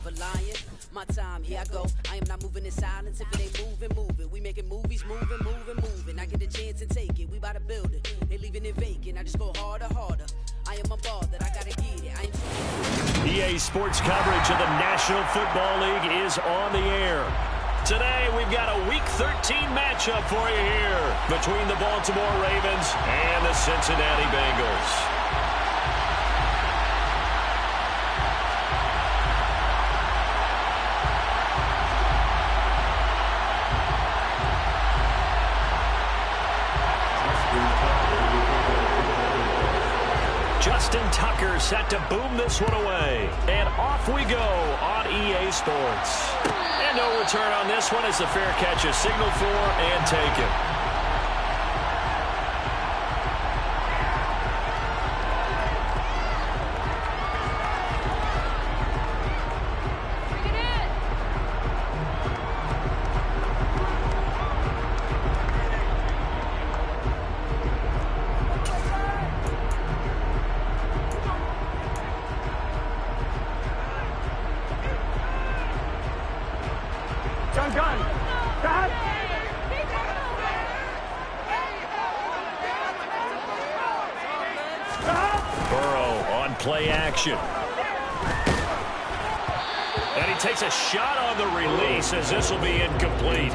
A lion, my time, here I go. I am not moving in silence. If it ain't moving, move it. We making movies, moving. I get a chance to take it. We bout to build it. They leaving it vacant. I just go harder. I am a ball that I gotta get it. EA Sports coverage of the National Football League is on the air. Today, we've got a Week 13 matchup for you here between the Baltimore Ravens and the Cincinnati Bengals. Justin Tucker set to boom this one away. And off we go on EA Sports. And no return on this one as the fair catch is signaled for and taken. Play action. And he takes a shot on the release as this will be incomplete.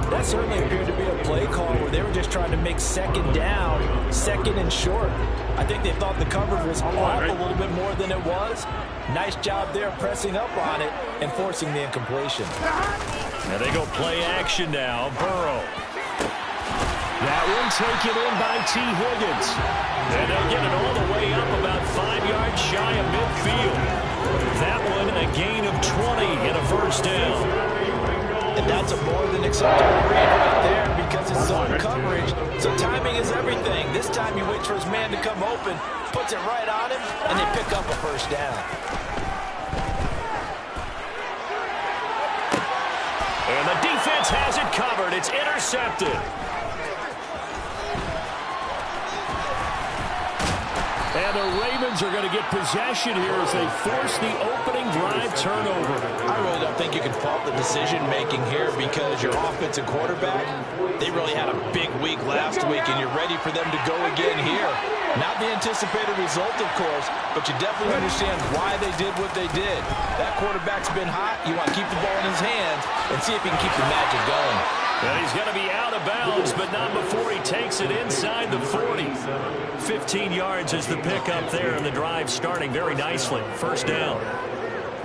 That certainly appeared to be a play call where they were just trying to make second down, second and short. I think they thought the coverage was off a little bit more than it was. Nice job there pressing up on it and forcing the incompletion. And they go play action now. Burrow. That one taken in by T. Higgins. And they'll get it all the way up about 5 yards shy of midfield. That one a gain of 20 and a first down. And that's a more than acceptable read right there because it's zone coverage. So timing is everything. This time he waits for his man to come open, puts it right on him, and they pick up a first down. And the defense has it covered. It's intercepted. And the Ravens are going to get possession here as they force the opening drive turnover. I really don't think you can fault the decision-making here because your offensive quarterback, they really had a big week last week, and you're ready for them to go again here. Not the anticipated result, of course, but you definitely understand why they did what they did. That quarterback's been hot. You want to keep the ball in his hands and see if he can keep the magic going. And he's going to be out of bounds, but not before he takes it inside the 40. 15 yards is the pickup there, and the drive starting very nicely. First down.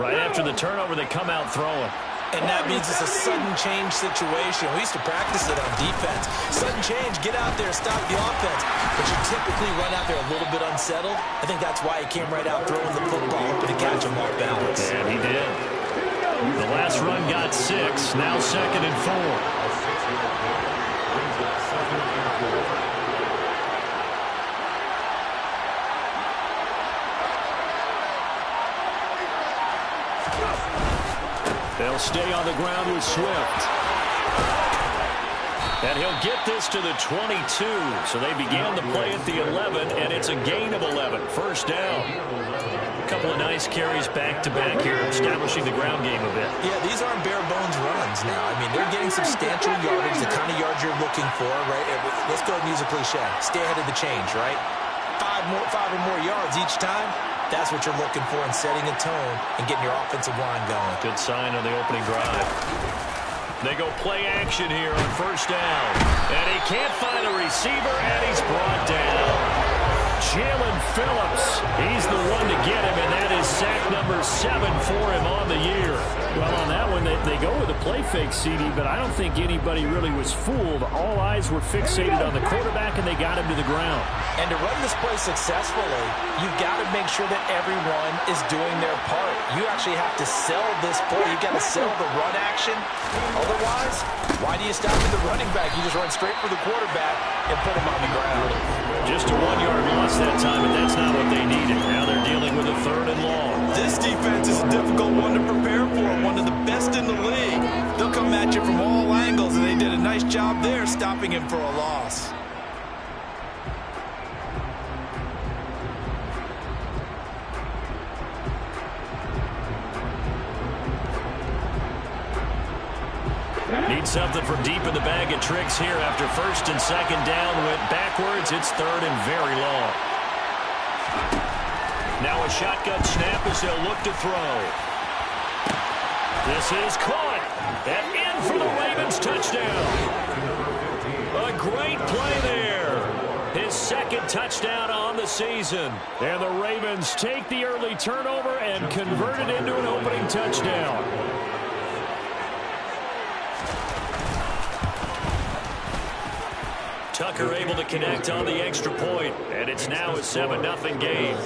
Right after the turnover, they come out throwing. And that means it's a sudden change situation. We used to practice it on defense. Sudden change, get out there, stop the offense. But you typically run out there a little bit unsettled. I think that's why he came right out throwing the football, hoping to catch him off balance. And he did. The last run got 6, now 2nd and 4. They'll stay on the ground with Swift. And he'll get this to the 22. So they began the play at the 11, and it's a gain of 11. First down. A couple of nice carries back-to-back here, establishing the ground game a bit. Yeah, these aren't bare-bones runs now. I mean, they're getting substantial yardage, the kind of yards you're looking for, right? Let's go use a cliche. Stay ahead of the change, right? 5 or more yards each time. That's what you're looking for in setting a tone and getting your offensive line going. Good sign on the opening drive. They go play action here on first down. And he can't find a receiver, and he's brought down. Jalen Phillips, he's the one to get him, and that is sack number 7 for him on the year. Well, on that one, they go with a play fake, CD, but I don't think anybody really was fooled. All eyes were fixated on the quarterback, and they got him to the ground. And to run this play successfully, you've got to make sure that everyone is doing their part. You actually have to sell this play. You've got to sell the run action. Otherwise, why do you stop with the running back? You just run straight for the quarterback and put him on the ground. Just a 1-yard loss that time, and that's not what they needed. Now they're dealing with a 3rd and long. This defense is a difficult one to prepare for, one of the best in the league. They'll come at you from all angles, and they did a nice job there stopping him for a loss. Need something from deep in the bag of tricks here after first and second down went backwards. It's third and very long. Now a shotgun snap as they'll look to throw. This is caught. And in for the Ravens touchdown. A great play there. His second touchdown on the season. And the Ravens take the early turnover and convert it into an opening touchdown. Tucker able to connect on the extra point, and it's now a 7-0 game.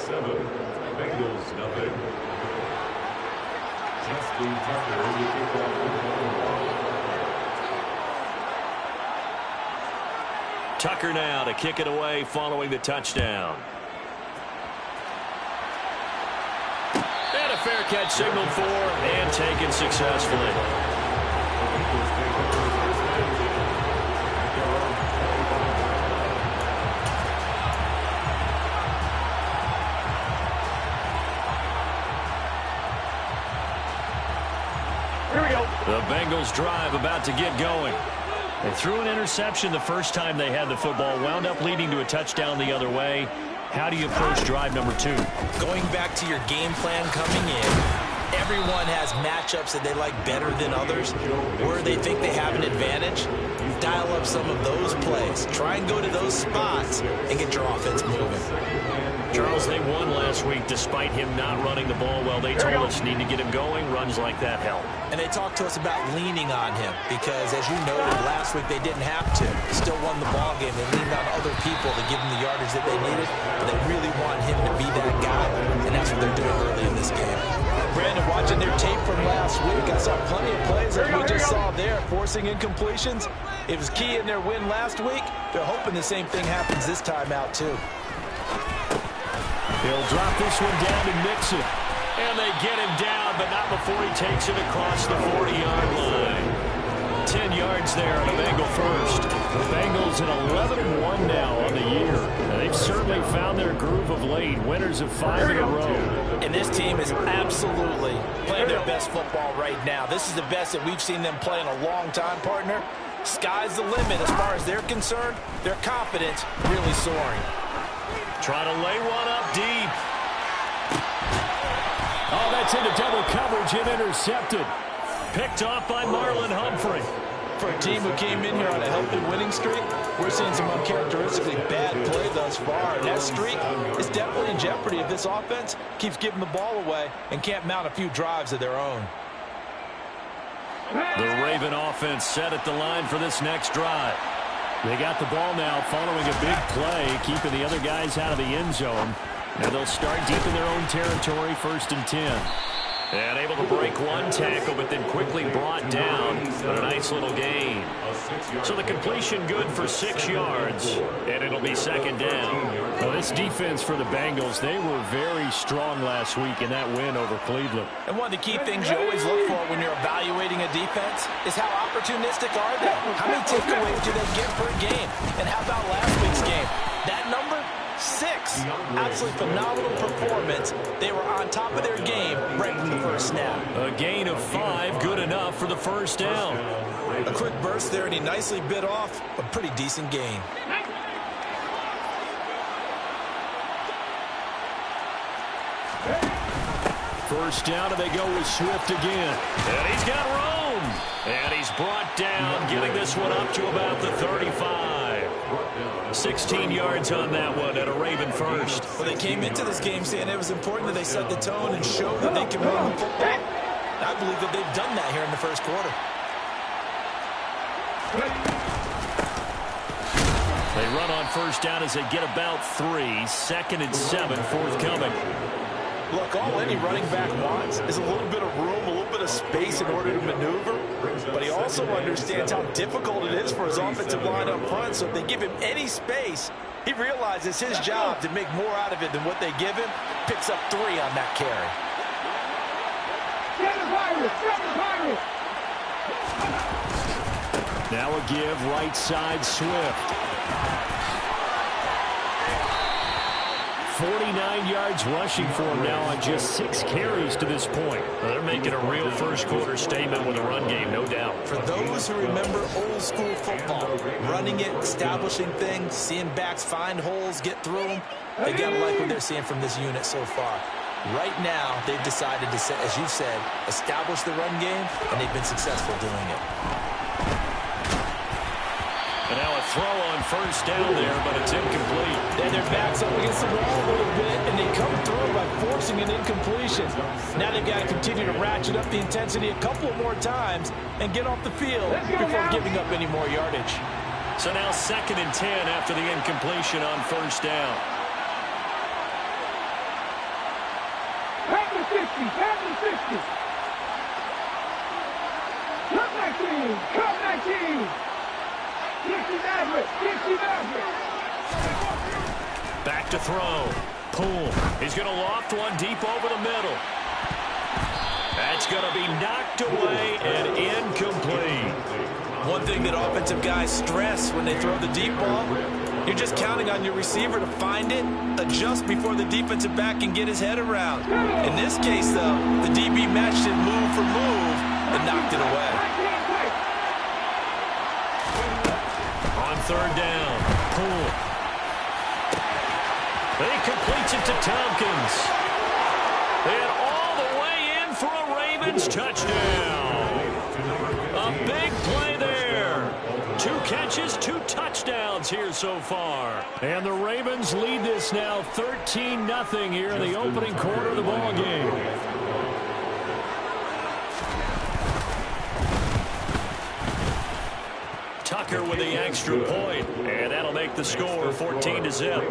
Tucker now to kick it away following the touchdown. And a fair catch signaled for and taken successfully. The Bengals drive about to get going. They threw an interception the first time they had the football, wound up leading to a touchdown the other way. How do you approach drive number 2? Going back to your game plan coming in, everyone has matchups that they like better than others. Where they think they have an advantage, dial up some of those plays. Try and go to those spots and get your offense moving. Charles, they won last week despite him not running the ball well. They told us need to get him going. Runs like that help. And they talked to us about leaning on him because, as you noted, last week they didn't have to. Still won the ball game. They leaned on other people to give them the yardage that they needed, but they really want him to be that guy, and that's what they're doing early in this game. Brandon, watching their tape from last week, I saw plenty of plays as we just saw there, forcing incompletions. It was key in their win last week. They're hoping the same thing happens this time out, too. He'll drop this one down to Nixon. And they get him down, but not before he takes it across the 40-yard line. 10 yards there on a Bengal first. The Bengals at 11-1 now on the year. And they've certainly found their groove of late. Winners of 5 in a row. And this team is absolutely playing their best football right now. This is the best that we've seen them play in a long time, partner. Sky's the limit as far as they're concerned. Their confidence really soaring. Try to lay one up deep. Oh, that's into double coverage and intercepted. Picked off by Marlon Humphrey. For a team who came in here on a healthy winning streak, we're seeing some uncharacteristically bad play thus far. And that streak is definitely in jeopardy if this offense keeps giving the ball away and can't mount a few drives of their own. The Raven offense set at the line for this next drive. They got the ball now following a big play, keeping the other guys out of the end zone. Now they'll start deep in their own territory, 1st and 10. And able to break one tackle, but then quickly brought down. But a nice little gain. So the completion good for 6 yards, and it'll be 2nd down. Well, this defense for the Bengals, they were very strong last week in that win over Cleveland. And one of the key things you always look for when you're evaluating a defense is how opportunistic are they? How many takeaways do they get per game? And how about last week's game? That number? 6. Absolutely phenomenal performance. They were on top of their game right from the first snap. A gain of 5, good enough for the 1st down. A quick burst there, and he nicely bit off a pretty decent gain. First down, and they go with Swift again. And he's got room. And he's brought down, getting this one up to about the 35. 16 yards on that one at a Raven first. Well, they came into this game saying it was important that they set the tone and show that they can run the football. I believe that they've done that here in the first quarter. They run on first down as they get about 3. 2nd and 7 forthcoming. Look, all any running back wants is a little bit of room, a little bit of space in order to maneuver. But he also understands how difficult it is for his offensive line up front. So if they give him any space, he realizes his job to make more out of it than what they give him. Picks up 3 on that carry. Now a give, right side Swift. 49 yards rushing for him now on just 6 carries to this point. Well, they're making a real first-quarter statement with a run game, no doubt. For those who remember old-school football, running it, establishing things, seeing backs find holes, get through them, they got to like what they're seeing from this unit so far. Right now, they've decided to, as you said, establish the run game, and they've been successful doing it. And now a throw on first down there, but it's incomplete. And their back's up against the wall a little bit, and they come through by forcing an incompletion. Now they've got to continue to ratchet up the intensity a couple more times and get off the field before giving up any more yardage. So now 2nd and 10 after the incompletion on first down. Pass the 50. Cut 19. Cut 19. Back to throw. Pull. He's going to loft one deep over the middle. That's going to be knocked away and incomplete. One thing that offensive guys stress when they throw the deep ball, you're just counting on your receiver to find it, adjust before the defensive back can get his head around. In this case, though, the DB matched it move for move and knocked it away. On 3rd down, Poole. He completes it to Tompkins. And all the way in for a Ravens touchdown. A big play there. 2 catches, 2 touchdowns here so far. And the Ravens lead this now 13-0 here in the opening quarter of the ball game. Tucker with the extra point, and that'll make the score 14-0.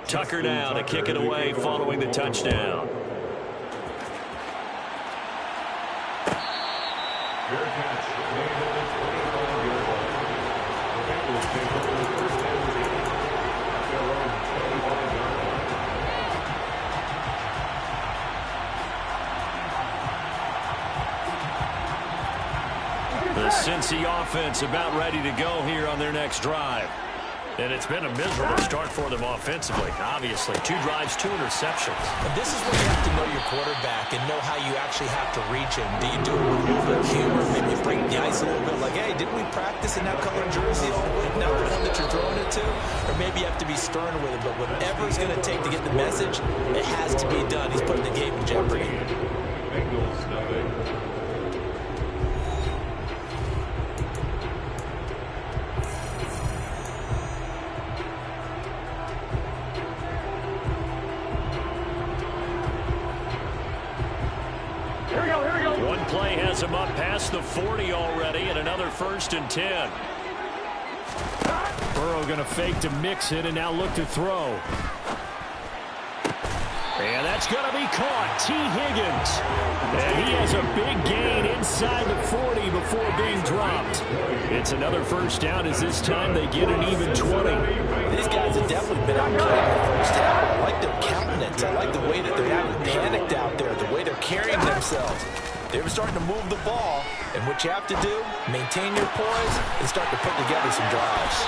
Tucker now to kick it away following the touchdown. The Cincy offense about ready to go here on their next drive. And it's been a miserable start for them offensively, obviously. 2 drives, 2 interceptions. And this is where you have to know your quarterback and know how you actually have to reach him. Do you do it with a little bit of humor, maybe break the ice a little bit, like, hey, didn't we practice in that color jersey all week, not the one that you're throwing it to? Or maybe you have to be stern with it, but whatever it's going to take to get the message, it has to be done. He's putting the game in jeopardy. One play has him up past the 40 already, and another 1st and 10. Burrow going to fake to mix it and now look to throw. And that's going to be caught. T. Higgins. And he has a big gain inside the 40 before being dropped. It's another 1st down as this time they get an even 20. These guys have definitely been outplayed in the first half. I like their countenance. I like the way that they're having panicked out there, the way they're carrying themselves. They were starting to move the ball, and what you have to do, maintain your poise and start to put together some drives.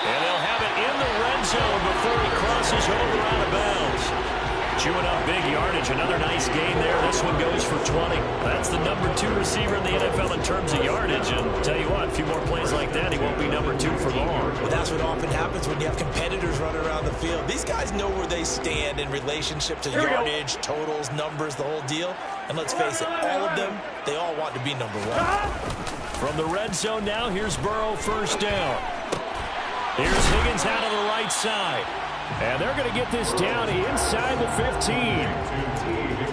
And they'll have it in the red zone before he crosses over out of bounds. Chewing up big yardage. Another nice gain there. This one goes for 20. That's the number 2 receiver in the NFL in terms of yardage. And tell you what, a few more plays like that, he won't be number 2 for long. Well, that's what often happens when you have competitors running around the field. These guys know where they stand in relationship to yardage, totals, numbers, the whole deal. And let's face it, all of them, they all want to be number 1. From the red zone now, here's Burrow 1st down. Here's Higgins out of the right side. And they're going to get this down inside the 15.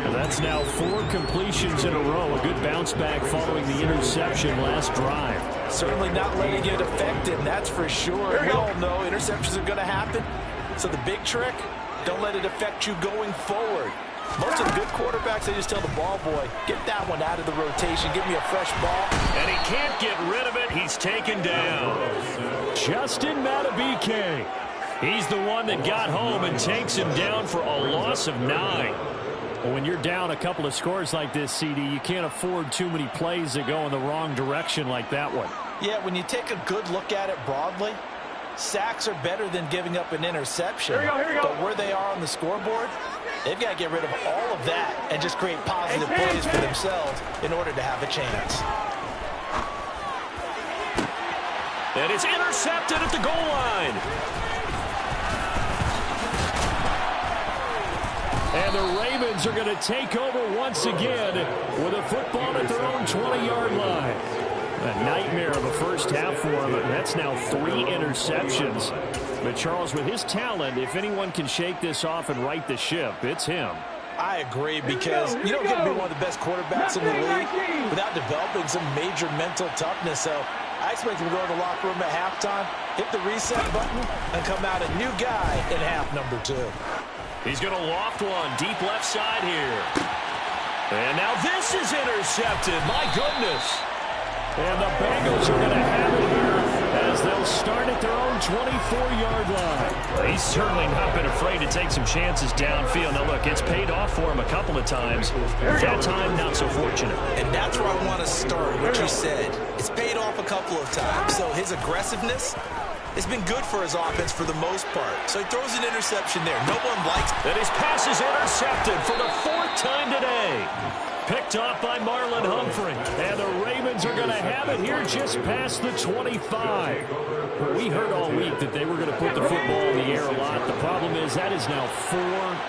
And that's now 4 completions in a row. A good bounce back following the interception last drive. Certainly not letting it affect him, that's for sure. We all know interceptions are going to happen. So the big trick, don't let it affect you going forward. Most of the good quarterbacks, they just tell the ball boy, get that one out of the rotation, give me a fresh ball. And he can't get rid of it. He's taken down. Justin Madubuike. He's the one that got home and takes him down for a loss of 9. Well, when you're down a couple of scores like this, CD, you can't afford too many plays that go in the wrong direction like that one. Yeah, when you take a good look at it broadly, Sacks are better than giving up an interception. Here we go. But where they are on the scoreboard, they've got to get rid of all of that and just create positive plays for themselves in order to have a chance. And it's intercepted at the goal line. And the Ravens are going to take over once again with a football at their own 20-yard line. A nightmare of a first half for him. That's now 3 interceptions. But Charles, with his talent, if anyone can shake this off and right the ship, it's him. I agree, because you don't get to be one of the best quarterbacks in the league without developing some major mental toughness. So I expect him to go to the locker room at halftime, hit the reset button, and come out a new guy in half number 2. He's going to loft one deep left side here. And now this is intercepted. My goodness. And the Bengals are going to have it here as they'll start at their own 24-yard line. He's certainly not been afraid to take some chances downfield. Now, look, it's paid off for him a couple of times. That time, not so fortunate. And that's where I want to start, what you said. It's paid off a couple of times. So his aggressiveness has been good for his offense for the most part. So he throws an interception there. No one likes it. And his pass is intercepted for the 4th time today. Picked off by Marlon Humphrey. And the Ravens are going to have it here just past the 25. We heard all week that they were going to put the football in the air a lot. The problem is that is now 4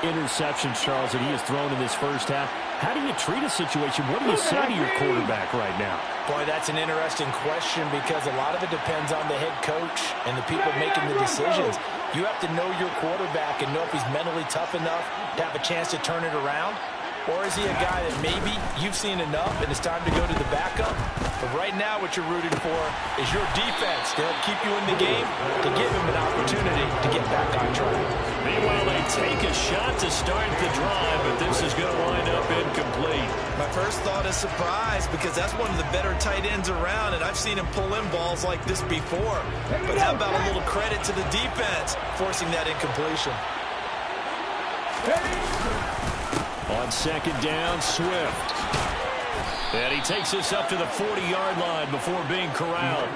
interceptions, Charles, that he has thrown in this first half. How do you treat a situation? What do you say to your quarterback right now? Boy, that's an interesting question, because a lot of it depends on the head coach and the people making the decisions. You have to know your quarterback and know if he's mentally tough enough to have a chance to turn it around. Or is he a guy that maybe you've seen enough and it's time to go to the backup? But right now what you're rooting for is your defense to help keep you in the game, to give him an opportunity to get back on track. Meanwhile, they take a shot to start the drive, but this is going to wind up incomplete. My first thought is surprise, because that's one of the better tight ends around, and I've seen him pull in balls like this before. But how about a little credit to the defense forcing that incompletion? On second down, Swift. And he takes us up to the 40-yard line before being corralled.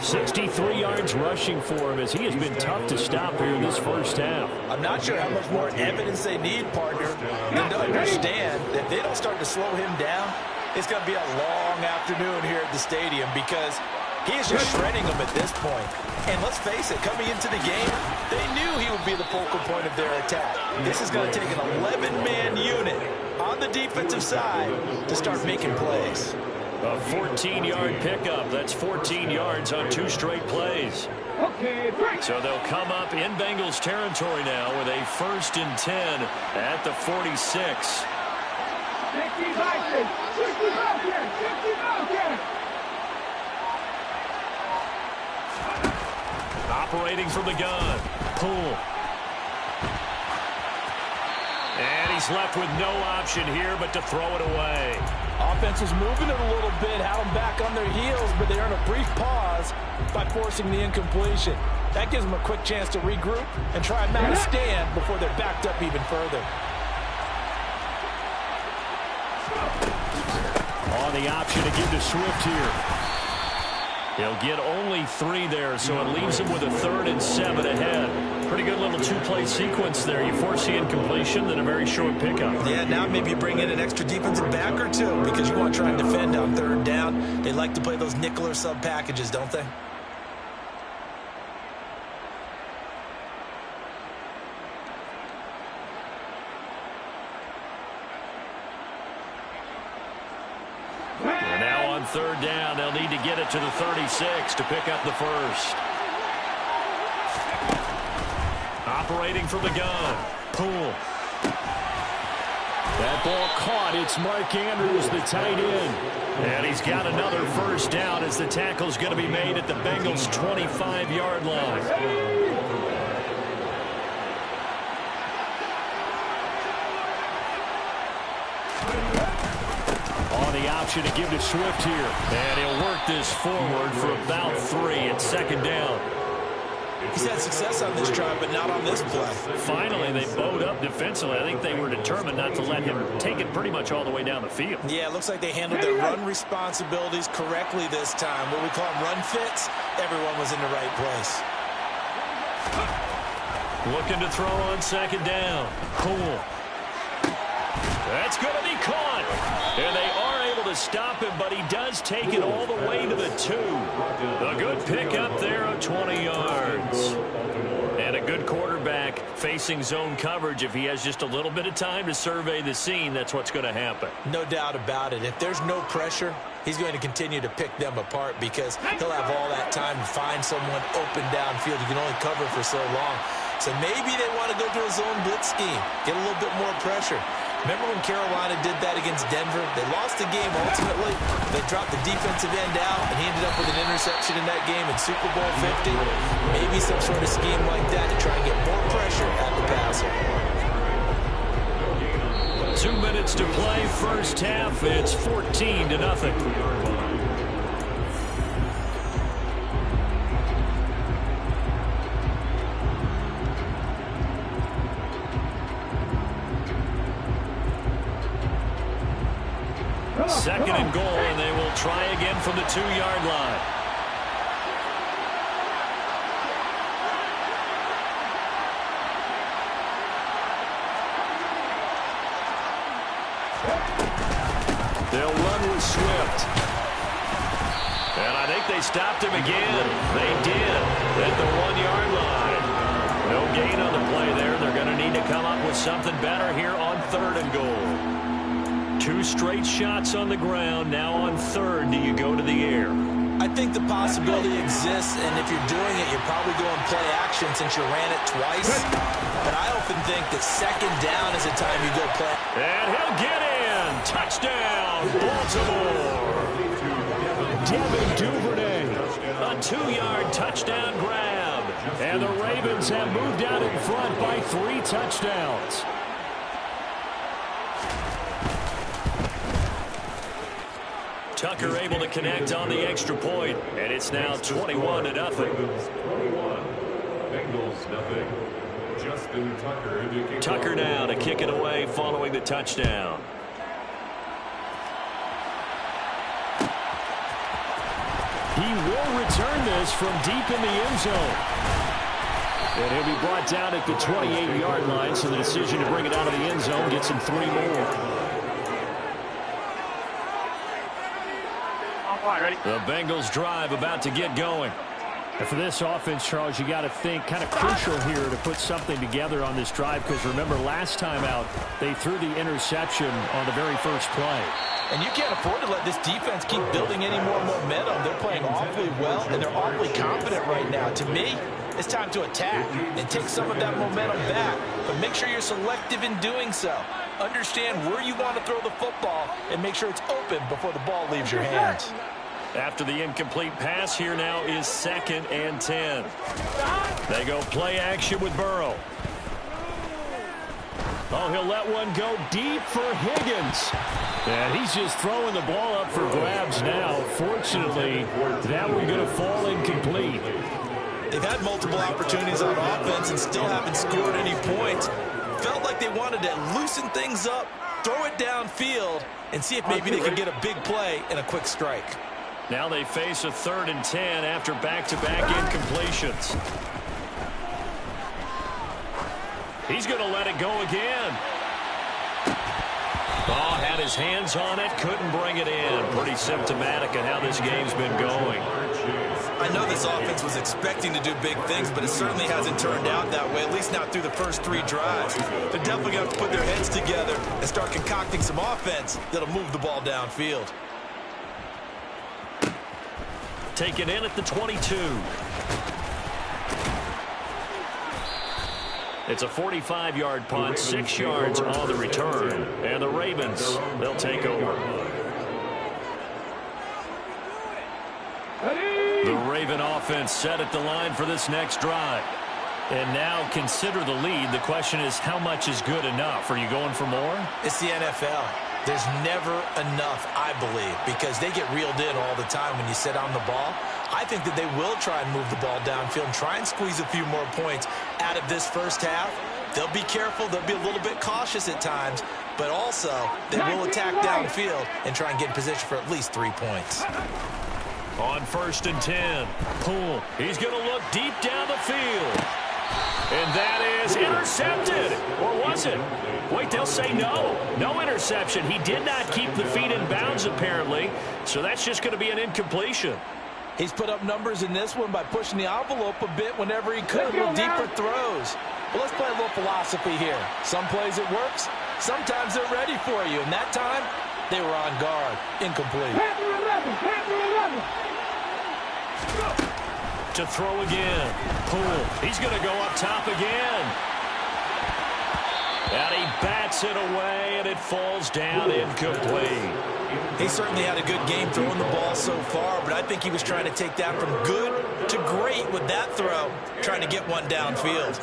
63 yards rushing for him, as he has been tough to stop here in this first half. I'm not sure how much more evidence they need, partner, than to understand that if they don't start to slow him down, it's going to be a long afternoon here at the stadium, because he is just shredding them at this point. And let's face it, coming into the game, they knew he would be the focal point of their attack. This is going to take an 11-man unit on the defensive side to start making plays. A 14-yard pickup. That's 14 yards on 2 straight plays. So they'll come up in Bengals territory now with a 1st and 10 at the 46. Operating from the gun. Poole. And he's left with no option here but to throw it away. Offense was moving it a little bit, had them back on their heels, but they earn a brief pause by forcing the incompletion. That gives them a quick chance to regroup and try and mount a stand before they're backed up even further. On the option to give to Swift here. He'll get only 3 there, so it leaves him with a 3rd and 7 ahead. Pretty good little 2-play sequence there. You force the incompletion, then a very short pickup. Yeah, now maybe you bring in an extra defensive back or 2, because you want to try and defend on 3rd down. They like to play those nickel or sub packages, don't they? And now on 3rd down, they'll need to get it to the 36 to pick up the 1st. Operating from the gun. Poole. That ball caught. It's Mark Andrews, the tight end. And he's got another 1st down as the tackle's going to be made at the Bengals' 25-yard line. The option to give to Swift here. And he'll work this forward for about 3 at 2nd down. He's had success on this drive, but not on this play. Finally, they bowed up defensively. I think they were determined not to let him take it pretty much all the way down the field. Yeah, it looks like they handled their run responsibilities correctly this time. What we call run fits, everyone was in the right place. Looking to throw on second down. Poole. That's going to be caught. And they are able to stop him, but he does take it all the way to the 2. A good pickup there of 20 yards. And a good quarterback facing zone coverage. If he has just a little bit of time to survey the scene, that's what's going to happen. No doubt about it. If there's no pressure, he's going to continue to pick them apart because he'll have all that time to find someone open downfield. You can only cover for so long. So maybe they want to go to a zone blitz scheme, get a little bit more pressure. Remember when Carolina did that against Denver? They lost the game ultimately. They dropped the defensive end out, and he ended up with an interception in that game in Super Bowl 50. Maybe some sort of scheme like that to try and get more pressure at the passer. 2 minutes to play, first half. It's 14-0. Second and goal, and they will try again from the 2-yard line. They'll run with Swift. And I think they stopped him again. They did at the 1-yard line. No gain on the play there. They're going to need to come up with something better here on 3rd and goal. 2 straight shots on the ground. Now on 3rd, do you go to the air? I think the possibility exists, and if you're doing it, you're probably going play action since you ran it twice. But I often think that second down is the time you go play. And he'll get in. Touchdown, Baltimore. Devin Duvernay. A 2-yard touchdown grab. And the Ravens have moved out in front by 3 touchdowns. Tucker able to connect on the extra point, and it's now 21-0. Tucker now to kick it away following the touchdown. He will return this from deep in the end zone. And he'll be brought down at the 28-yard line, so the decision to bring it out of the end zone gets him 3 more. The Bengals drive about to get going. And for this offense, Charles, you got to think kind of crucial here to put something together on this drive, because remember last time out they threw the interception on the very first play. And you can't afford to let this defense keep building any more momentum. They're playing awfully well, and they're awfully confident right now. To me, it's time to attack and take some of that momentum back. But make sure you're selective in doing so. Understand where you want to throw the football and make sure it's open before the ball leaves your hands. After the incomplete pass, here now is 2nd and 10. They go play action with Burrow. Oh, he'll let one go deep for Higgins. And he's just throwing the ball up for grabs now. Fortunately, that one going to fall incomplete. They've had multiple opportunities on offense and still haven't scored any points. Felt like they wanted to loosen things up, throw it downfield, and see if maybe they could get a big play and a quick strike. Now they face a 3rd and 10 after back-to-back incompletions. He's going to let it go again. Oh, had his hands on it, couldn't bring it in. Pretty symptomatic of how this game's been going. I know this offense was expecting to do big things, but it certainly hasn't turned out that way, at least not through the first 3 drives. They're definitely going to have to put their heads together and start concocting some offense that'll move the ball downfield. Taken in at the 22. It's a 45-yard punt, 6 yards on the return. And the Ravens, they'll take over. The Raven offense set at the line for this next drive. And now consider the lead. The question is, how much is good enough? Are you going for more? It's the NFL. There's never enough, I believe, because they get reeled in all the time when you sit on the ball. I think that they will try and move the ball downfield and try and squeeze a few more points out of this first half. They'll be careful. They'll be a little bit cautious at times, but also they will attack downfield and try and get in position for at least 3 points. On 1st and 10, Poole. He's going to look deep down the field. And that is intercepted. Or was it? Wait, they'll say no. No interception. He did not keep the feet in bounds, apparently. So that's just going to be an incompletion. He's put up numbers in this one by pushing the envelope a bit whenever he could, little deeper throws. But let's play a little philosophy here. Some plays it works. Sometimes they're ready for you. And that time, they were on guard. Incomplete. To throw again. Poole. He's going to go up top again. And he bats it away, and it falls down incomplete. He certainly had a good game throwing the ball so far, but I think he was trying to take that from good to great with that throw, trying to get one downfield.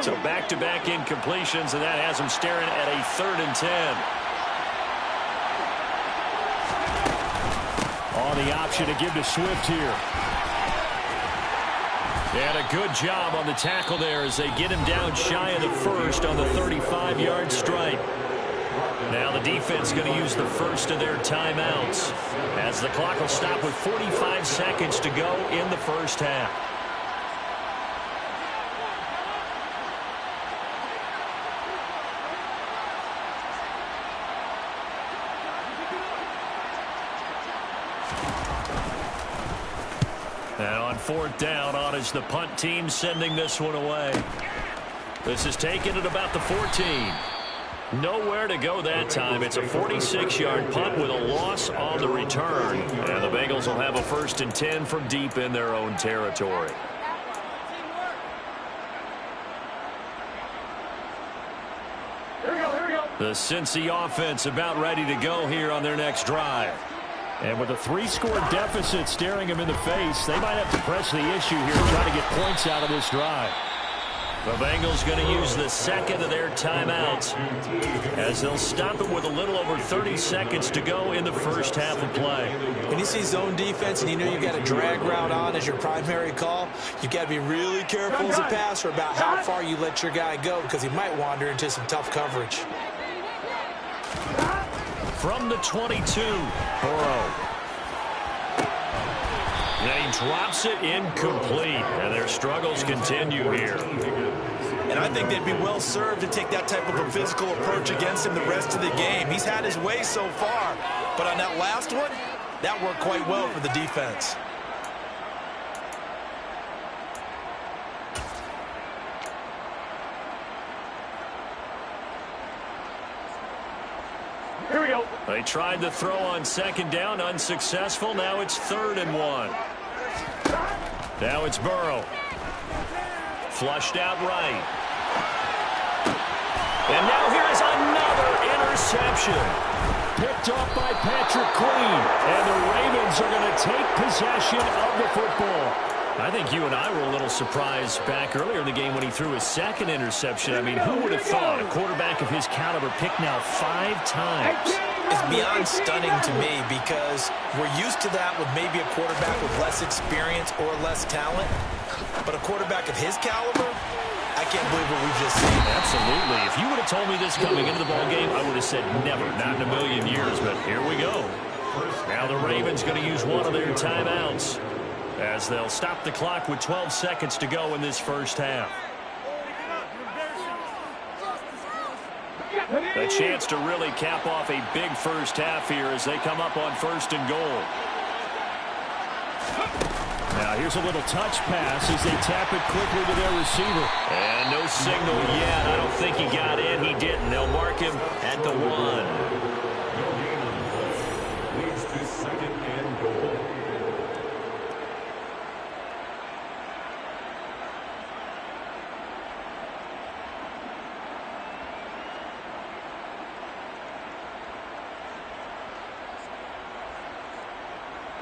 So back-to-back incompletions, and that has him staring at a 3rd and 10. On the option to give to Swift here. And a good job on the tackle there as they get him down shy of the first on the 35-yard stripe. Now the defense going to use the first of their timeouts as the clock will stop with 45 seconds to go in the first half. And on 4th down, on is the punt team sending this one away. This is taken at about the 14. Nowhere to go that time. It's a 46-yard punt with a loss on the return. And the Bengals will have a 1st and 10 from deep in their own territory. The Cincy offense about ready to go here on their next drive. And with a 3-score deficit staring them in the face, they might have to press the issue here and try to get points out of this drive. The Bengals going to use the second of their timeouts as they'll stop it with a little over 30 seconds to go in the first half of play. When you see zone defense and you know you've got a drag route on as your primary call, you've got to be really careful as a passer about how far you let your guy go because he might wander into some tough coverage. From the 22, Burrow. And he drops it incomplete. And their struggles continue here. And I think they'd be well served to take that type of a physical approach against him the rest of the game. He's had his way so far. But on that last one, that worked quite well for the defense. Here we go. They tried to throw on 2nd down, unsuccessful. Now it's 3rd and 1. Now it's Burrow. Flushed out right. And now here's another interception. Picked off by Patrick Queen. And the Ravens are going to take possession of the football. I think you and I were a little surprised back earlier in the game when he threw his 2nd interception. I mean, who would have thought a quarterback of his caliber picked now 5 times? It's beyond stunning to me because we're used to that with maybe a quarterback with less experience or less talent. But a quarterback of his caliber, I can't believe what we've just seen. Absolutely. If you would have told me this coming into the ballgame, I would have said never, not in a million years. But here we go. Now the Ravens going to use one of their timeouts as they'll stop the clock with 12 seconds to go in this first half. A chance to really cap off a big first half here as they come up on 1st and goal. Now here's a little touch pass as they tap it quickly to their receiver. And no signal yet. I don't think he got in. He didn't. They'll mark him at the 1.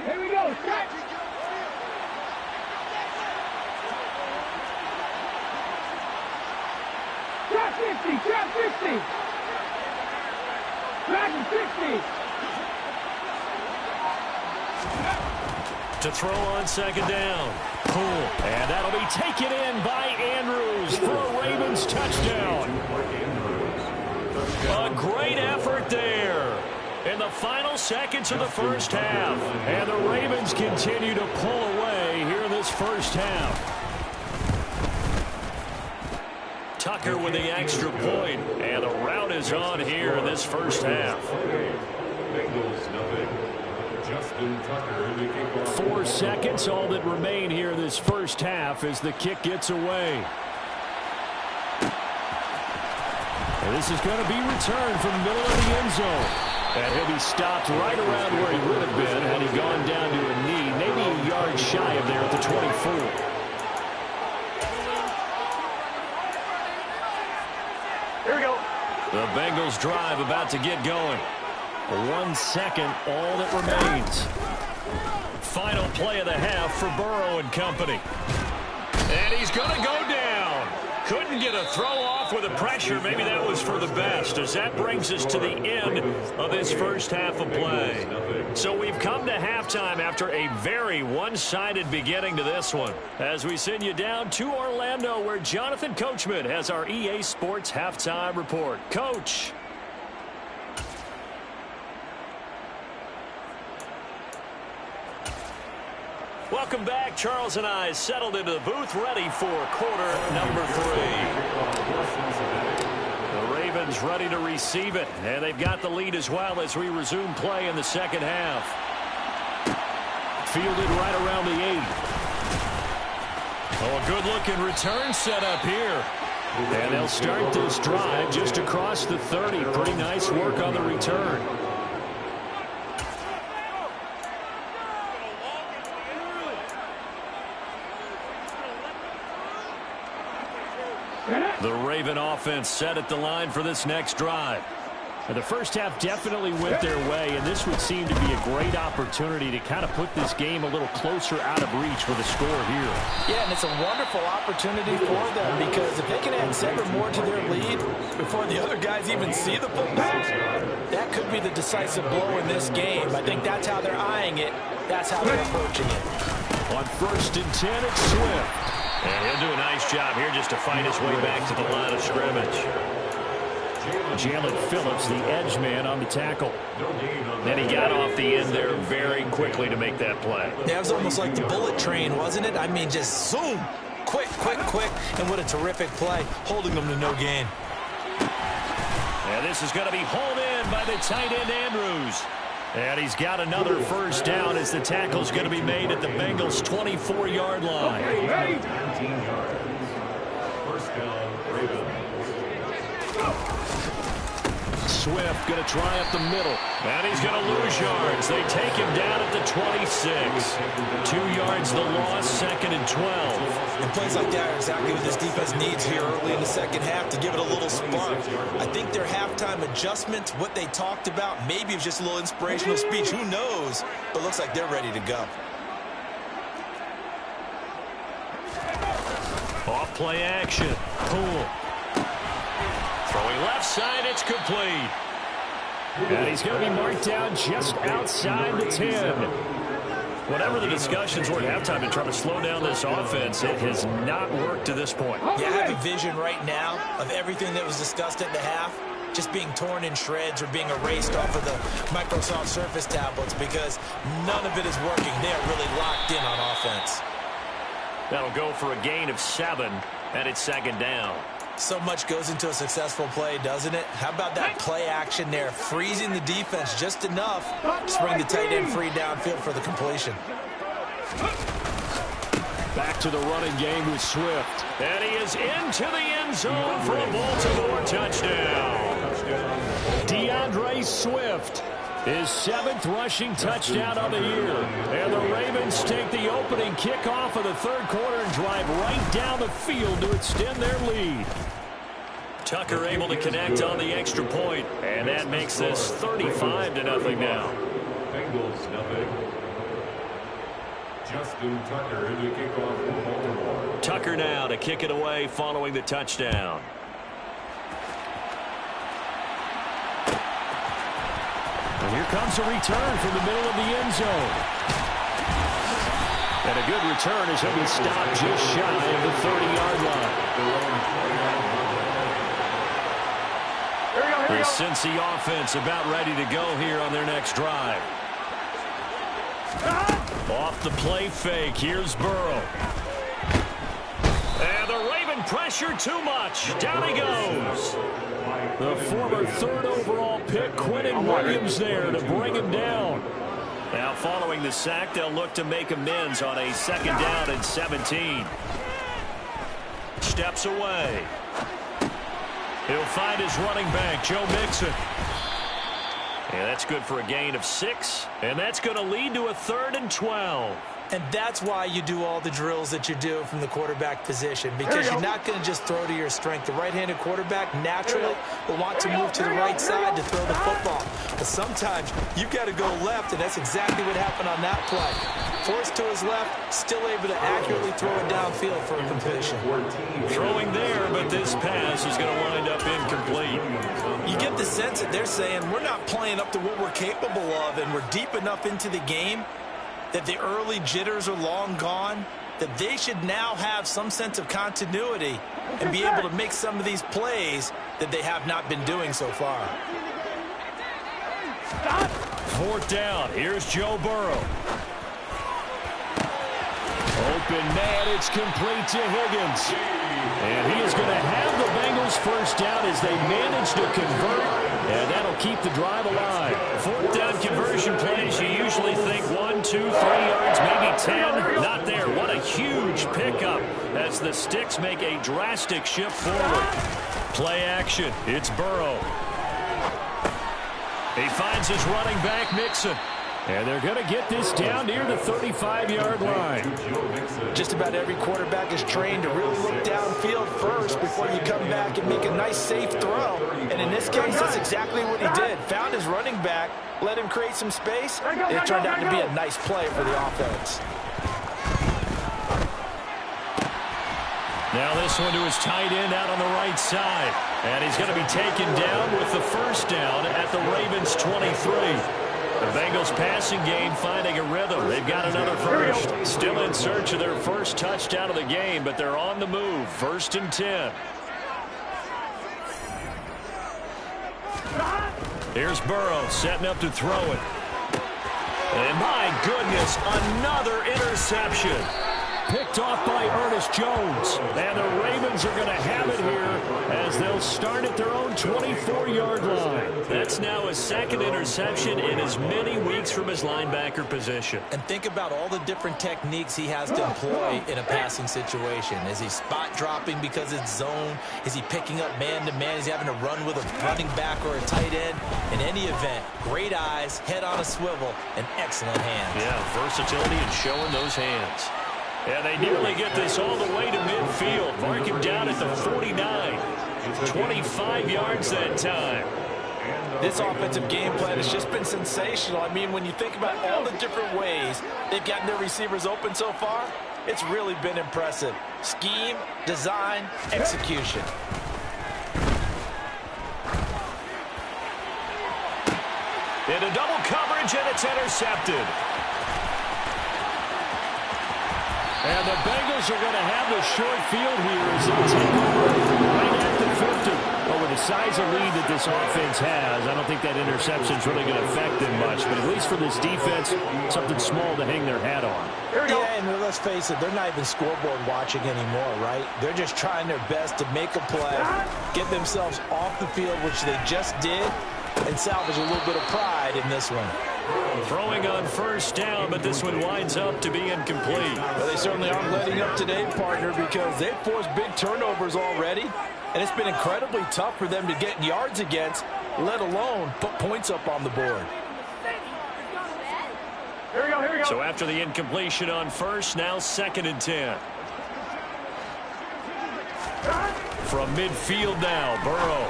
Here we go. Stretch. Trap 50. Trap 50. Trap 50. To throw on 2nd down. Poole. And that'll be taken in by Andrews for a Ravens touchdown. A great effort there. in the final seconds of the first half. And the Ravens continue to pull away here in this first half. Tucker with the extra point, and the rout is on here in this first half. 4 seconds, all that remain here in this first half as the kick gets away. And this is going to be returned from the middle of the end zone. And he'll be stopped right around where he would have been had he gone down to a knee, maybe a yard shy of there at the 24. Here we go. The Bengals drive about to get going. 1 second, all that remains. Final play of the half for Burrow and company. And he's going to go down. Couldn't get a throw off with the pressure. Maybe that was for the best, as that brings us to the end of this first half of play. So we've come to halftime after a very one-sided beginning to this one, as we send you down to Orlando, where Jonathan Coachman has our EA Sports halftime report. Coach. Welcome back. Charles and I settled into the booth, ready for quarter number 3. The Ravens ready to receive it, and they've got the lead as well as we resume play in the second half. Fielded right around the 8. Oh, a good-looking return set up here. And they'll start this drive just across the 30. Pretty nice work on the return. The Raven offense set at the line for this next drive. And the first half definitely went their way, and this would seem to be a great opportunity to kind of put this game a little closer out of reach with a score here. Yeah, and it's a wonderful opportunity for them, because if they can add 7 more to their lead before the other guys even see the football, that could be the decisive blow in this game. I think that's how they're eyeing it. That's how they're approaching it. On 1st and 10, it's Swift. And he'll do a nice job here just to fight his way back to the line of scrimmage. Jalen Phillips, the edge man on the tackle. And he got off the end there very quickly to make that play. That was almost like the bullet train, wasn't it? I mean, just zoom. Quick, quick, quick. And what a terrific play, holding them to no gain. And this is going to be hauled in by the tight end, Andrews. And he's got another first down as the tackle's going to be made at the Bengals' 24-yard line. Okay, ready? Swift going to try up the middle. And he's going to lose yards. They take him down at the 26. 2 yards the loss, 2nd and 12. And plays like that are exactly what this defense needs here early in the second half to give it a little spark. I think their halftime adjustment, what they talked about, maybe it was just a little inspirational speech. Who knows? But it looks like they're ready to go. Off play action. Cool. Throwing left side, it's complete. And he's going to be marked down just outside the 10. Whatever the discussions were at halftime to try to slow down this offense, it has not worked to this point. Yeah, I have a vision right now of everything that was discussed at the half just being torn in shreds or being erased off of the Microsoft Surface tablets, because none of it is working. They are really locked in on offense. That'll go for a gain of 7, and it's 2nd down. So much goes into a successful play, doesn't it? How about that play action there, freezing the defense just enough to bring the tight end free downfield for the completion. Back to the running game with Swift. And he is into the end zone for a Baltimore touchdown. DeAndre Swift, his 7th rushing touchdown of the year. And the Ravens take the opening kickoff of the 3rd quarter and drive right down the field to extend their lead. Tucker able to connect on the extra point, and that makes this 35-0 now. Bengals nothing. Justin Tucker in the kickoff for Baltimore. Tucker now to kick it away following the touchdown. And here comes a return from the middle of the end zone. And a good return as he'll be stopped just shy of the 30-yard line. The The Cincy offense about ready to go here on their next drive. Off the play fake, here's Burrow. And the Raven pressure too much. Down he goes. The former third overall pick, Quentin Williams, there to bring him down. Now following the sack, they'll look to make amends on a 2nd down and 17. Steps away. He'll find his running back, Joe Mixon. And that's good for a gain of 6. And that's going to lead to a 3rd and 12. And that's why you do all the drills that you do from the quarterback position, because you're not going to just throw to your strength. The right-handed quarterback naturally will want to move to the right side to throw the football. But sometimes you've got to go left, and that's exactly what happened on that play. Forced to his left, still able to accurately throw it downfield for a completion. Throwing there, but this pass is going to wind up incomplete. You get the sense that they're saying we're not playing up to what we're capable of, and we're deep enough into the game that the early jitters are long gone, that they should now have some sense of continuity and be able to make some of these plays that they have not been doing so far. 4th down. Here's Joe Burrow. Open man, it's complete to Higgins. And he is going to have the Bengals first down as they manage to convert, and that'll keep the drive alive. 4th down conversion plays, you usually think 1, 2, 3 yards, maybe 10. Not there. What a huge pickup as the Sticks make a drastic shift forward. Play action. It's Burrow. He finds his running back, Mixon. And they're going to get this down near the 35-yard line. Just about every quarterback is trained to really look downfield first before you come back and make a nice, safe throw. And in this case, that's exactly what he did. Found his running back, let him create some space, and it turned out to be a nice play for the offense. Now this one to his tight end out on the right side. And he's going to be taken down with the first down at the Ravens' 23. The Bengals passing game finding a rhythm. They've got another first. Still in search of their first touchdown of the game, but they're on the move. 1st and 10. Here's Burrow setting up to throw it. And my goodness, another interception. Picked off by Ernest Jones. And the Ravens are going to have it here as they'll start at their own 24-yard line. That's now his 2nd interception in as many weeks from his linebacker position. And think about all the different techniques he has to employ in a passing situation. Is he spot dropping because it's zone? Is he picking up man-to-man? Is he having to run with a running back or a tight end? In any event, great eyes, head on a swivel, and excellent hands. Yeah, versatility and showing those hands. And they nearly get this all the way to midfield. Mark him down at the 49. 25 yards that time. This offensive game plan has just been sensational. I mean, when you think about all the different ways they've gotten their receivers open so far, it's really been impressive. Scheme, design, execution. Into double coverage, and it's intercepted. And the Bengals are going to have the short field here as they take over right at the 50. But with the size of lead that this offense has, I don't think that interception is really going to affect them much. But at least for this defense, something small to hang their hat on. Yeah, and let's face it, they're not even scoreboard watching anymore, right? They're just trying their best to make a play, get themselves off the field, which they just did, and salvage a little bit of pride in this one. Throwing on first down, but this one winds up to be incomplete. Well, they certainly aren't letting up today, partner, because they've forced big turnovers already, and it's been incredibly tough for them to get yards against, let alone put points up on the board. Here we go, here we go. So after the incompletion on first, now 2nd and 10. From midfield now, Burrow.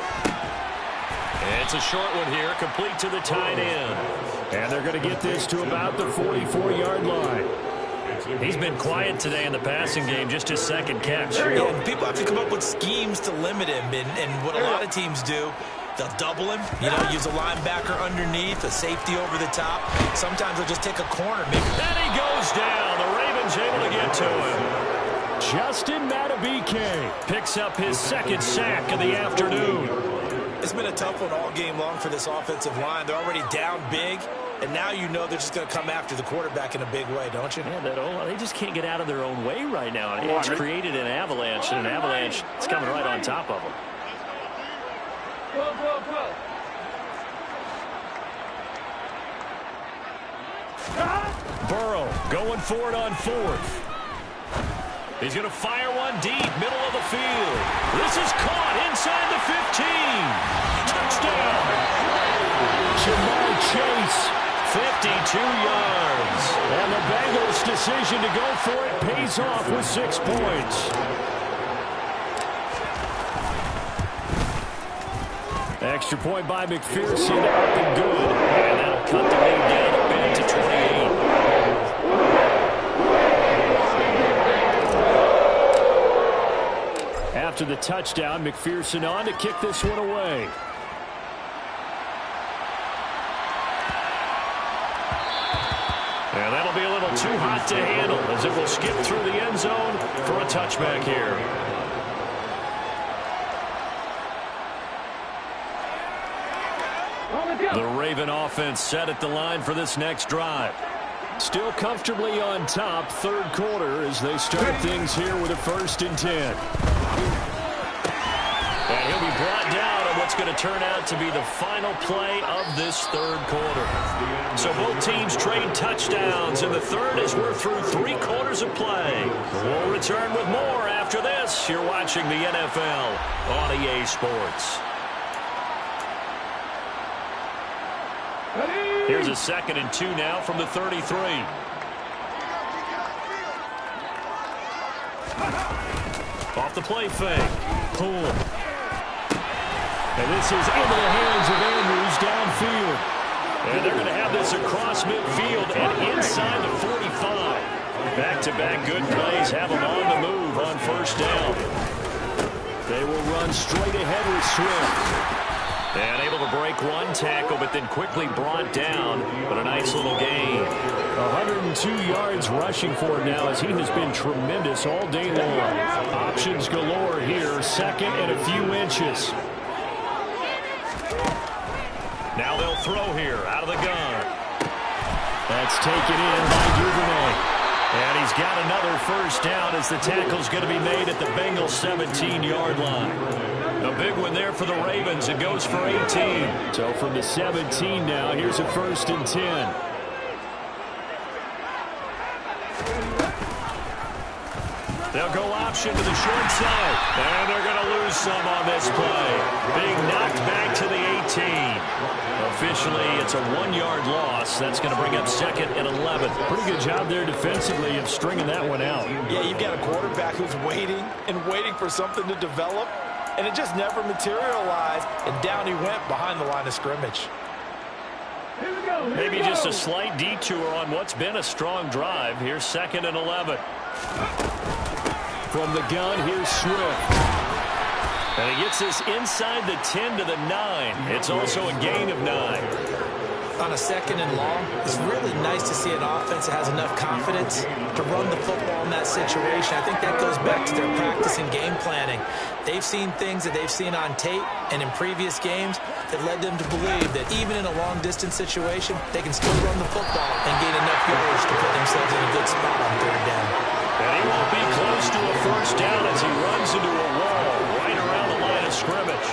And it's a short one here, complete to the tight end. And they're going to get this to about the 44-yard line. He's been quiet today in the passing game, just his 2nd catch. Yeah, and people have to come up with schemes to limit him, and what a lot of teams do, they'll double him, use a linebacker underneath, a safety over the top. Sometimes they'll just take a corner. Maybe. And he goes down. The Ravens able to get to him. Justin Matabike picks up his 2nd sack of the afternoon. It's been a tough one all game long for this offensive line. They're already down big, and now you know they're just going to come after the quarterback in a big way, don't you? Yeah, they just can't get out of their own way right now. It's created an avalanche, and an avalanche is coming right on top of them. Burrow going for it on fourth. He's going to fire one deep, middle of the field. This is caught inside the 15. Touchdown. Jamar Chase, 52 yards. And the Bengals' decision to go for it pays off with 6 points. Extra point by McPherson, up and good. And that'll cut the lead down a bit to 28. After the touchdown, McPherson on to kick this one away. And that'll be a little too hot to handle as it will skip through the end zone for a touchback here. The Raven offense set at the line for this next drive. Still comfortably on top, third quarter as they start things here with a 1st and 10. And he'll be brought down on what's going to turn out to be the final play of this third quarter. So both teams trade touchdowns in the third as we're through 3 quarters of play. We'll return with more after this. You're watching the NFL on EA Sports. Here's a 2nd and 2 now from the 33. Off the play fake. Poole. And this is into the hands of Andrews downfield. And they're going to have this across midfield and inside the 45. Back-to-back good plays have them on the move on 1st down. They will run straight ahead with Swift. And able to break one tackle, but then quickly brought down. But a nice little gain. 102 yards rushing for him now as he has been tremendous all day long. Options galore here. 2nd and a few inches. Now they'll throw here out of the gun. That's taken in by Duvernay. And he's got another 1st down as the tackle's going to be made at the Bengals' 17-yard line. A big one there for the Ravens. It goes for 18. So from the 17 now, here's a 1st and 10. They'll go option to the short side. And they're going to lose some on this play. Being knocked back to the 18. Officially, it's a 1-yard loss. That's going to bring up 2nd and 11. Pretty good job there defensively of stringing that one out. Yeah, you've got a quarterback who's waiting and waiting for something to develop. And it just never materialized, and down he went behind the line of scrimmage. Maybe just a slight detour on what's been a strong drive. Here's 2nd and 11. From the gun, here's Swift. And he gets this inside the 10 to the 9. It's also a gain of 9. On a 2nd and long, it's really nice to see an offense that has enough confidence to run the football in that situation. I think that goes back to their practice and game planning. They've seen things that they've seen on tape and in previous games that led them to believe that even in a long-distance situation, they can still run the football and gain enough yards to put themselves in a good spot on 3rd down. And he won't be close to a 1st down as he runs into a wall right around the line of scrimmage.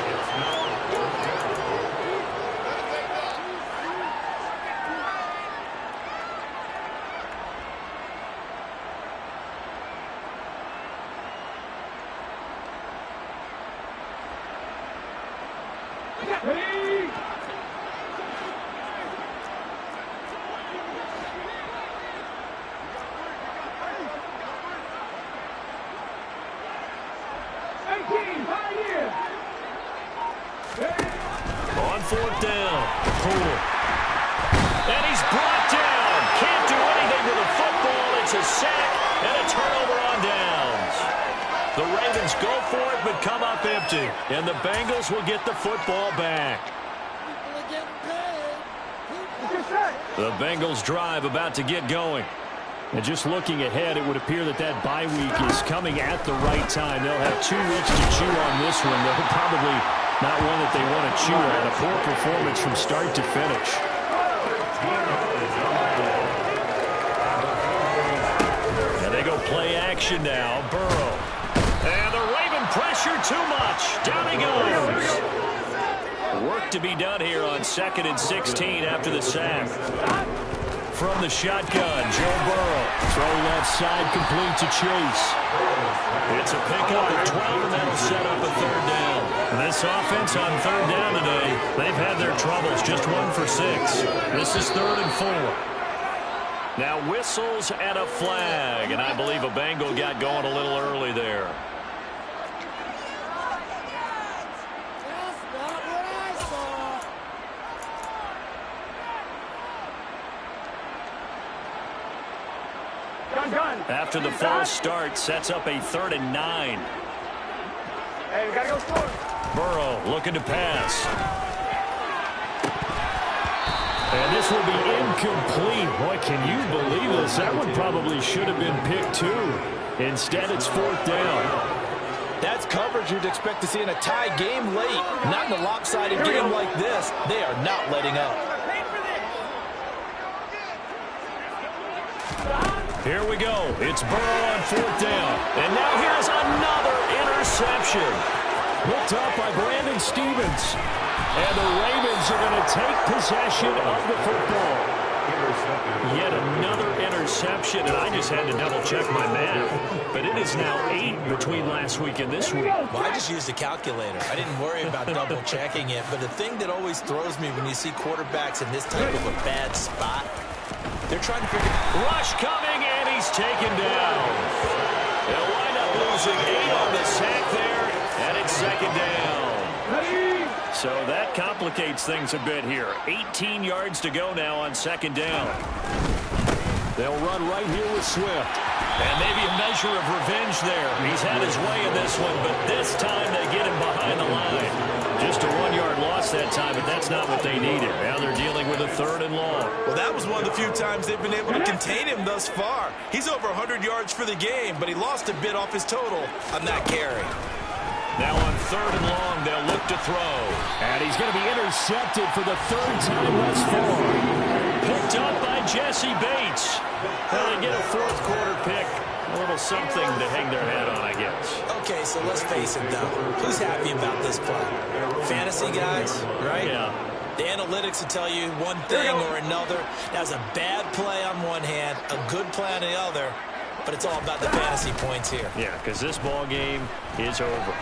On 4th down, Poole. And he's brought down. Can't do anything with the football. It's a sack and a turnover on downs. The Ravens go for it but come up empty. And the Bengals will get the football back. The Bengals drive about to get going. And just looking ahead, it would appear that that bye week is coming at the right time. They'll have 2 weeks to chew on this one. They'll probably Not one that they want to chew on. A poor performance from start to finish. And they go play action now. Burrow. And the Raven pressure too much. Down he goes. Work to be done here on 2nd and 16 after the sack. From the shotgun, Joe Burrow. Throw left side, complete to Chase. It's a pickup of 12, and that'll set up a 3rd down. This offense on 3rd down today, they've had their troubles, just 1 for 6. This is 3rd and 4. Now whistles and a flag, and I believe a Bengal got going a little early there. After the false start, sets up a 3rd and 9. Hey, we gotta go score. Burrow looking to pass. And this will be incomplete. Boy, can you believe this? That one probably should have been picked too. Instead, it's 4th down. That's coverage you'd expect to see in a tie game late. Not in a lopsided game like this. They are not letting up. Here we go. It's Burrow on 4th down. And now here's another interception. Picked up by Brandon Stevens. And the Ravens are going to take possession of the football. Yet another interception, and I just had to double-check my math. But it is now 8 between last week and this week. Well, I just used a calculator. I didn't worry about double-checking it. But the thing that always throws me when you see quarterbacks in this type of a bad spot, they're trying to figure out. Rush coming, and he's taken down. They'll wind up losing 8 on the sack there, and it's 2nd down. So that complicates things a bit here. 18 yards to go now on 2nd down. They'll run right here with Swift. And maybe a measure of revenge there. He's had his way in this one, but this time they get him behind the line. Just a 1-yard loss that time, but that's not what they needed. Now they're dealing with a 3rd and long. Well, that was one of the few times they've been able to contain him thus far. He's over 100 yards for the game, but he lost a bit off his total on that carry. Now on 3rd and long, they'll look to throw. And he's going to be intercepted for the 3rd time thus far. Picked up by Jesse Bates. Well, they get a 4th quarter pick. A little something to hang their hat on, I guess. Okay, so let's face it, though. Who's happy about this play? Fantasy guys, right? Yeah. The analytics will tell you one thing or another. That was a bad play on one hand, a good play on the other, but it's all about the fantasy points here. Yeah, because this ball game is over.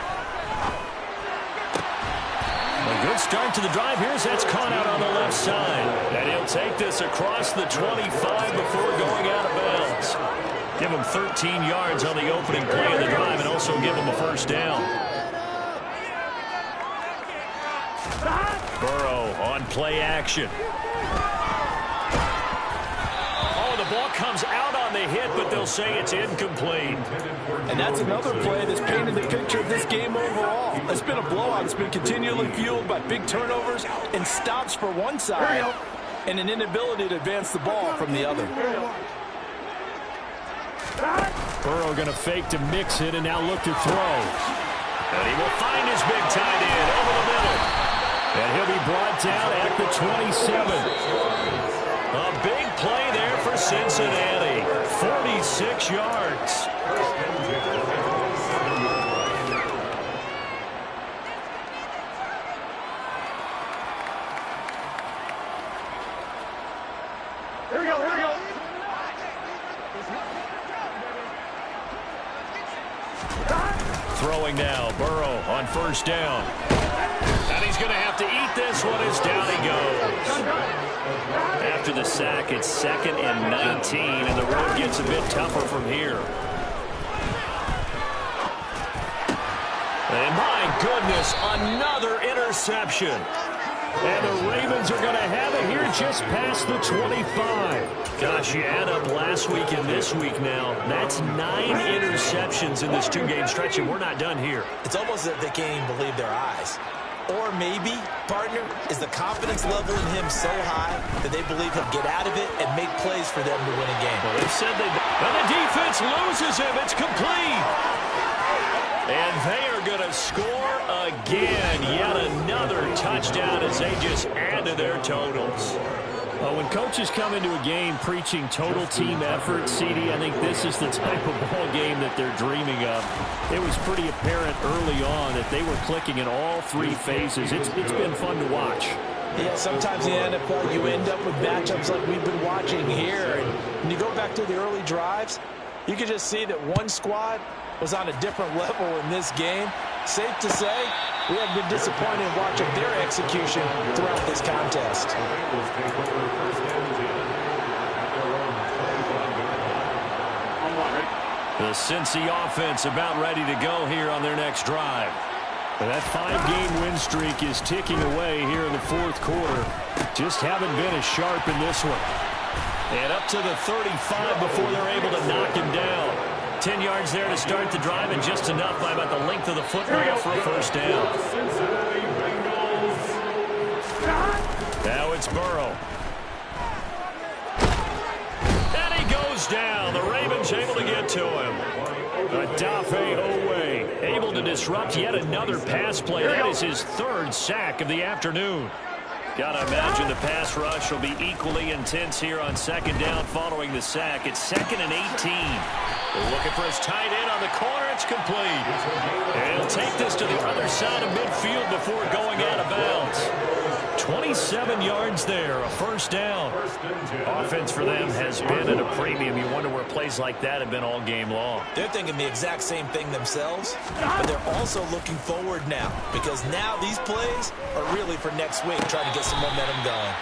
A good start to the drive. Here's that's caught out on the left side. And he'll take this across the 25 before going out of bounds. Give him 13 yards on the opening play of the drive and also give him a 1st down. Burrow on play action. Oh, the ball comes out on the hit, but they'll say it's incomplete. And that's another play that's painted the picture of this game overall. It's been a blowout. It's been continually fueled by big turnovers and stops for one side and an inability to advance the ball from the other. Burrow going to fake to mix it and now look to throw. And he will find his big tight end over the middle. And he'll be brought down at the 27. A big play there for Cincinnati. 46 yards. Here we go, here we go. Throwing now, Burrow on 1st down. And he's going to have to eat this one as down he goes. After the sack, it's 2nd and 19, and the road gets a bit tougher from here. And my goodness, another interception. And the Ravens are going to have it here just past the 25. Gosh, you add up last week and this week now. That's 9 interceptions in this 2-game stretch, and we're not done here. It's almost as if they can't even believe their eyes. Or maybe, partner, is the confidence level in him so high that they believe he'll get out of it and make plays for them to win a game. Well, they've said they... And the defense loses him. It's complete. And they are going to score again. Yet another touchdown as they just add to their totals. When coaches come into a game preaching total team effort, CD, I think this is the type of ball game that they're dreaming of. It was pretty apparent early on that they were clicking in all three phases. It's been fun to watch. Yeah, sometimes in the NFL you end up with matchups like we've been watching here. And when you go back to the early drives, you can just see that one squad was on a different level in this game. Safe to say, we have been disappointed in watching their execution throughout this contest. The Cincy offense about ready to go here on their next drive. That 5-game win streak is ticking away here in the fourth quarter. Just haven't been as sharp in this one. And up to the 35 before they're able to knock him down. 10 yards there to start the drive, and just enough by about the length of the football for a first down. Now it's Burrow. And he goes down. The Ravens able to get to him. Adafe Owe able to disrupt yet another pass play. That is his third sack of the afternoon. Gotta imagine the pass rush will be equally intense here on second down following the sack. It's 2nd and 18. They're looking for his tight end on the corner. It's complete. And he'll take this to the other side of midfield before going out of bounds. 27 yards there, a first down. Offense for them has been at a premium. You wonder where plays like that have been all game long. They're thinking the exact same thing themselves, but they're also looking forward now because now these plays are really for next week, trying to get some momentum going.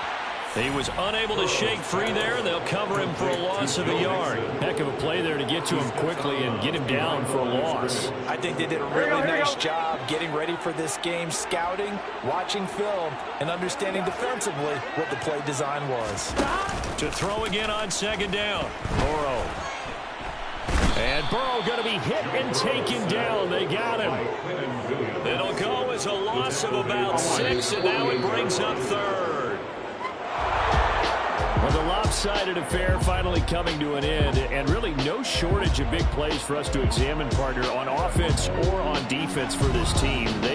He was unable to shake free there. They'll cover him for a loss of a yard. Heck of a play there to get to him quickly and get him down for a loss. I think they did a really nice job getting ready for this game, scouting, watching film, and understanding defensively what the play design was. To throw again on second down. Burrow. And Burrow going to be hit and taken down. They got him. It'll go as a loss of about 6, and now it brings up third. Well, the lopsided affair finally coming to an end, and really no shortage of big plays for us to examine, partner, on offense or on defense for this team. They